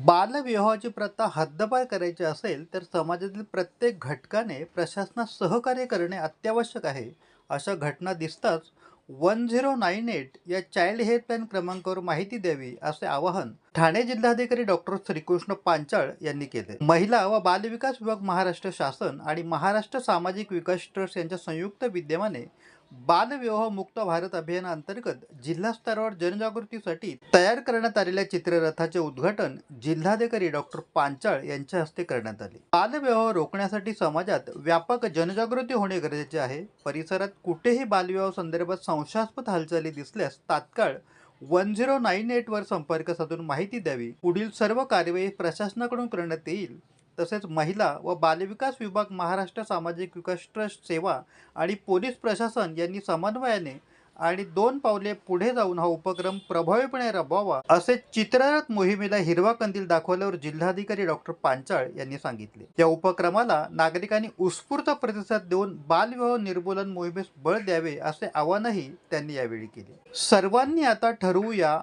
बालविवाहाची प्रथा हद्दपार करायची असेल तर समाजातील प्रत्येक घटकाने प्रशासनास सहकार्य करणे अत्यावश्यक आहे. अशा घटना दिसताच 1098 या चाइल्ड हेल्पलाईन क्रमांकावर माहिती द्यावी असे आवाहन ठाणे जिल्हाधिकारी डॉक्टर श्रीकृष्ण पांचाळ यांनी केले. महिला व बालविकास विभाग, महाराष्ट्र शासन आणि महाराष्ट्र सामाजिक विकास ट्रस्ट यांच्या संयुक्त विद्यमाने बालविवाह मुक्त भारत अभियानाअंतर्गत जिल्हा स्तरावर जनजागृतीसाठी तयार करण्यात आलेल्या चित्ररथाचे उद्घाटन जिल्हाधिकारी डॉक्टर पांचाळ यांच्या हस्ते करण्यात आले. बालविवाह रोखण्यासाठी समाजात व्यापक जनजागृती होणे गरजेचे आहे. परिसरात कुठेही बालविवाह संदर्भात संशयास्पद हालचाली दिसल्यास तात्काळ 1098 वर संपर्क साधून माहिती द्यावी. पुढील सर्व कार्यवाही प्रशासनाकडून करण्यात येईल. तसेच महिला व बालविकास विभाग, महाराष्ट्र सामाजिक विकास ट्रस्ट, सेवा आणि पोलीस प्रशासन यांनी समन्वयाने आणि 2 पावले पुढे जाऊन हा उपक्रम प्रभावीपणे राबवावा असे चित्ररथ मोहिमेला हिरवा कंदील दाखवल्यावर जिल्हाधिकारी डॉक्टर पांचाळ यांनी सांगितले. या उपक्रमाला नागरिकांनी उत्स्फूर्त प्रतिसाद देऊन बालविवाह निर्मूलन मोहिमेस बळ द्यावे असे आवाहनही त्यांनी यावेळी केले. सर्वांनी आता ठरवूया,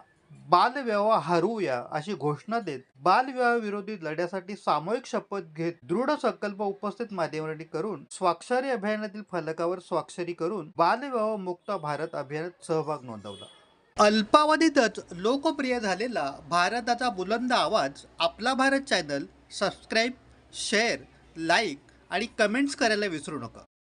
बालविवाह हरवूया अशी घोषणा देत बालविवाह विरोधी लढ्यासाठी सामूहिक शपथ घेत दृढ संकल्प उपस्थित माध्यमांनी करून स्वाक्षरी अभियानातील फलकावर स्वाक्षरी करून बालविवाह मुक्त भारत अभियानात सहभाग नोंदवला. अल्पावधीतच लोकप्रिय झालेला भारताचा बुलंद आवाज आपला Bharat channel subscribe, share, like आणि कमेंट्स करायला विसरू नका.